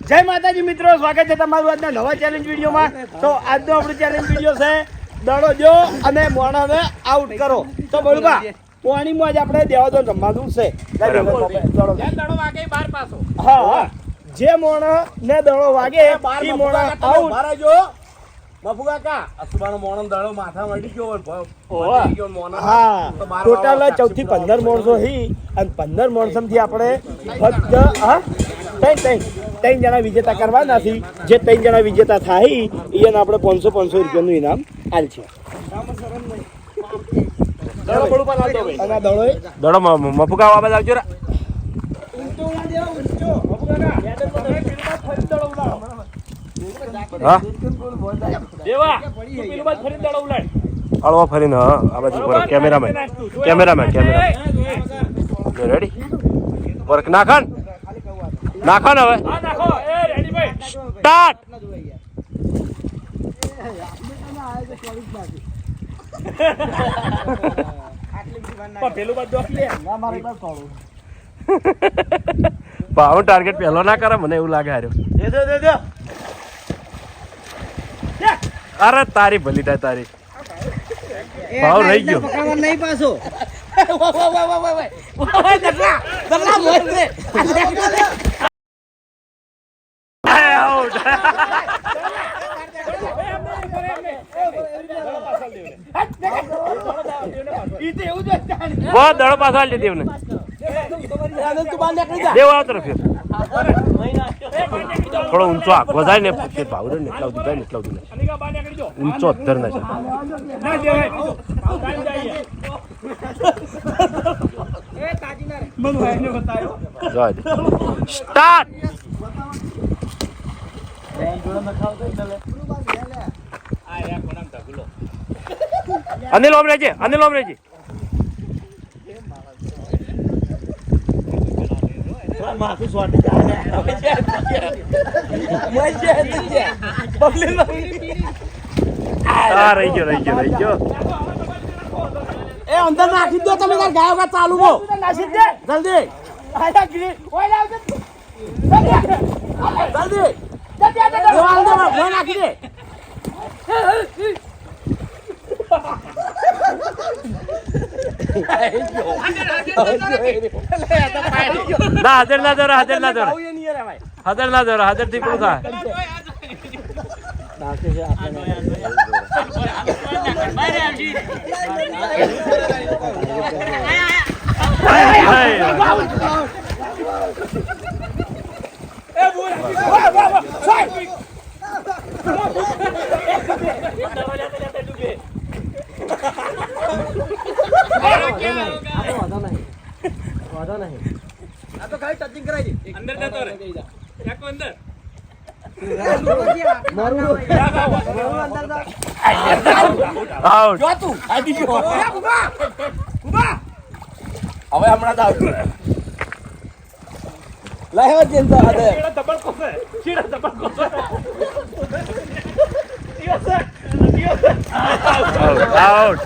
જય માતાજી મિત્રો, સ્વાગત છે તમારું આજના નવા ચેલેન્જ વિડીયોમાં. તો આજનો આપણો ચેલેન્જ વિડીયો છે દડો જો અને મોણાને આઉટ કરો. તો બળુબા પાણીમાં જ આપણે દેવાદો રમવાનું છે. દડો વાગે બાર પાસો. હા, જે મોણા ને દડો વાગે એ મોણા આઉટ. જો બાપુ કાકા અસુબાનો મોણો દડો માથા મળી ગયો. હા, ટોટલ 14 થી 15 માણસો હી અને 15 માણસોથી આપણે ફક્ત ત્રણ જણા વિજેતા કરવાના છે. જે 3 જણા વિજેતા થાય એને આપણે 500 રૂપિયાનું ઇનામ આલ છે. દડો મફુકા આવાજ આવજો રા. હા હળવા ફરીને આ બાજુ કેમેરામેન રેડી વર્ક નાખન હવે સ્ટાર્ટ. ભાવ ટાર્ગેટ પહેલો ના કરે મને એવું લાગે. હાર્યો અરે તારી ભલી થાય તારી. ભાવ રહી ગયો નહીં પાછો. દડો પાછો હાલ દીધી દેવ આવતો ફેર થોડો ઊંચો આખો જાય ને ફેર ભાવ ને એટલા જાય ને એટલા ઊંચો અધર ના છે. સ્ટાર્ટ. અનિલ ઓમ રહેજે. રહી ગયો. એ અંદર નાખી દો તમે. ગાયો કા ચાલુ હો જલ્દી જલ્દી નાખી દે. હાજર ના દોર હાજર થી પૂરું થાય. હવે હમણાં લાવ્યો ચિંતા આઉટ.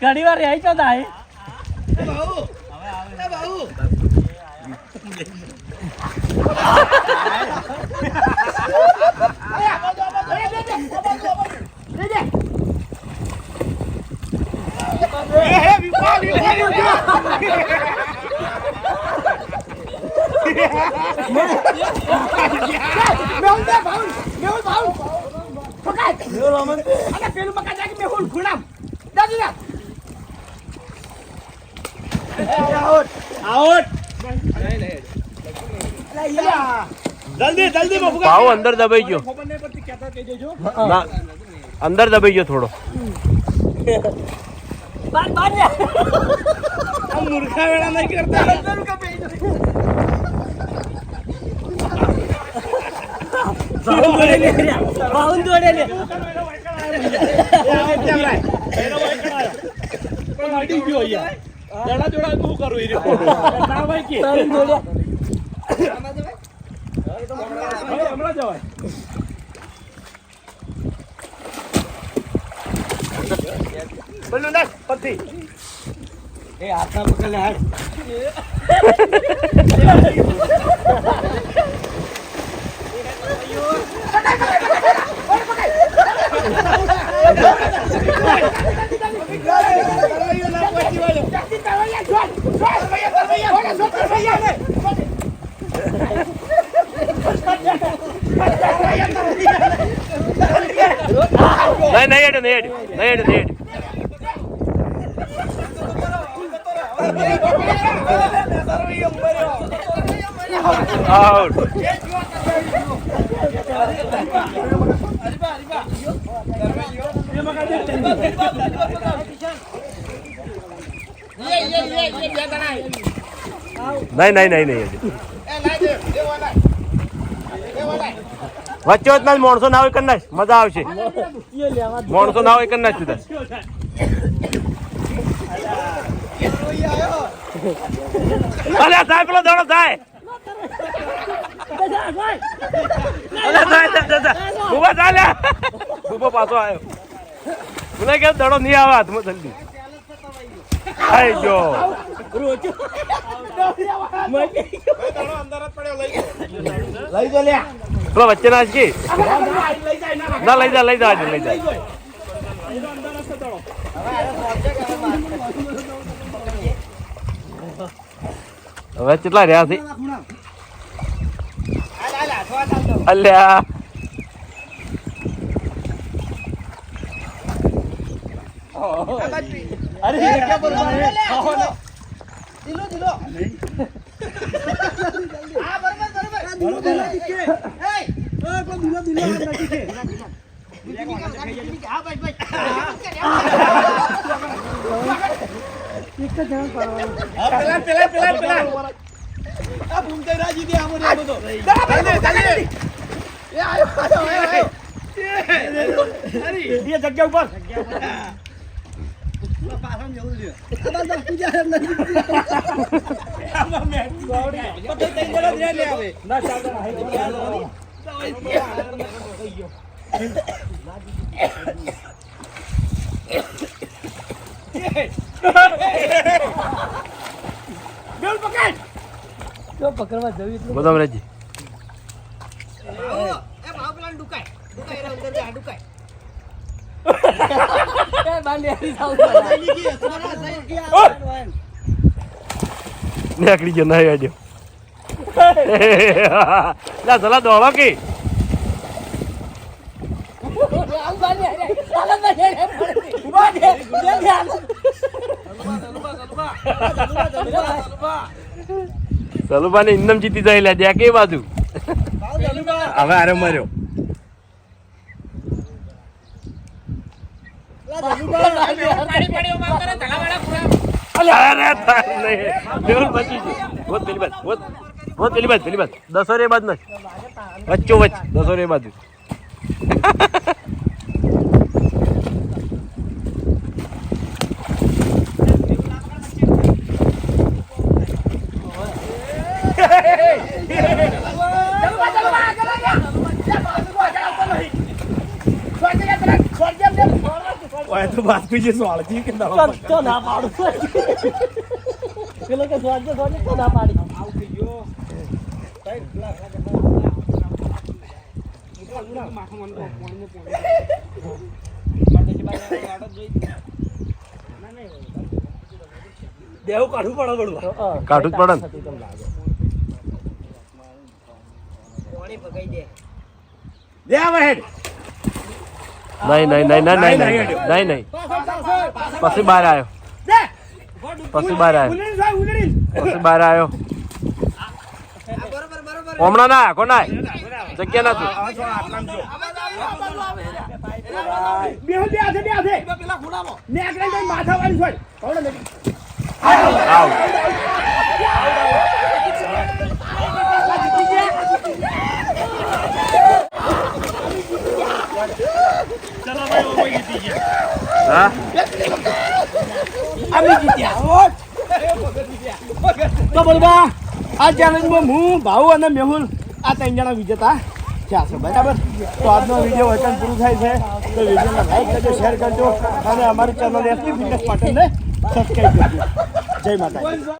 ઘણી વાર રહી ચોદાય. આઉટ. જલ્દી જલ્દી બાપુ ભાવ અંદર દબાઈ ગયો ખબર નહીં પડતી કહેતા કહી દેજો ના અંદર દબાઈ ગયો થોડો બાર બાર ને આ મૂર્ખા વેળા નહીં કરતા બાઉન દોડે લે પણ અડી ગયો યાર દડા દોડા શું કરું એ ના ભાઈ કે બાઉન દોડે હમણાં જવાય બોલું ના પતિ એ હાથના પકડ લે હાડ નહીં હેડ નહીં હેડ આઉટ નહીં વચ્ચે વચમાં માણસો ના હોય કરી નાખ મજા આવશે માણસો ના હોય કરી નાખ તું અલ્યા જાય પેલો દડો જાય ભૂપા ચાલ્યા ભૂપો પાછો આવ્યો મને કે દડો નહીં આવે હાથમાં જલ્દી આઈ ગયો લઈ જો લ્યા પેલો વચ્ચે ના કે ના લઈ જા લઈ જા હવે કેટલા રહ્યા છે અલ્યા અરે જગ્યા પર દિલો હા બરોબર જગ્યા ઉપર પકડવા જવી બધા રેજી નીકળી ગયો નહીં આજો ના સલા દોડો કે સલુભાને ઇન્દમ જીતી જાય લે જ્યાં કે બાજુ હવે આરે મર્યો પેલી બાદ 10 રે બાદ નથી વચ્ચો વચ્ચ 10 રે બાજુ તો બાત પીજે સોળજી કે ના તો ના પાડું પેલો કે સ્વાદ તો ના પાડી દેવું કાઢવું પડે બધું કાઢું જ પડે ને લે હવે હેડ નહીં પછી બહાર આવ્યો પછી બહાર આવ્યો હમણાં ના આખો ના જગ્યા નથી બેહો બે હાથે ને એકલા જઈને માથા વાળી છોડ કોણ નથી આવ હા અમે જીત્યા તો બોલબા આ ચેલેન્જમાં હું ભાઉ અને મેહુલ આ 3 જણા વિજેતા થયા છે બરાબર તો આજનો વિડીયો વચન પૂરું થાય છે તો વિડીયોને લાઈક કરજો શેર કરજો અને અમારી ચેનલ એસપી ફિટનેસ પાટણને સબસ્ક્રાઈબ કરજો જય માતા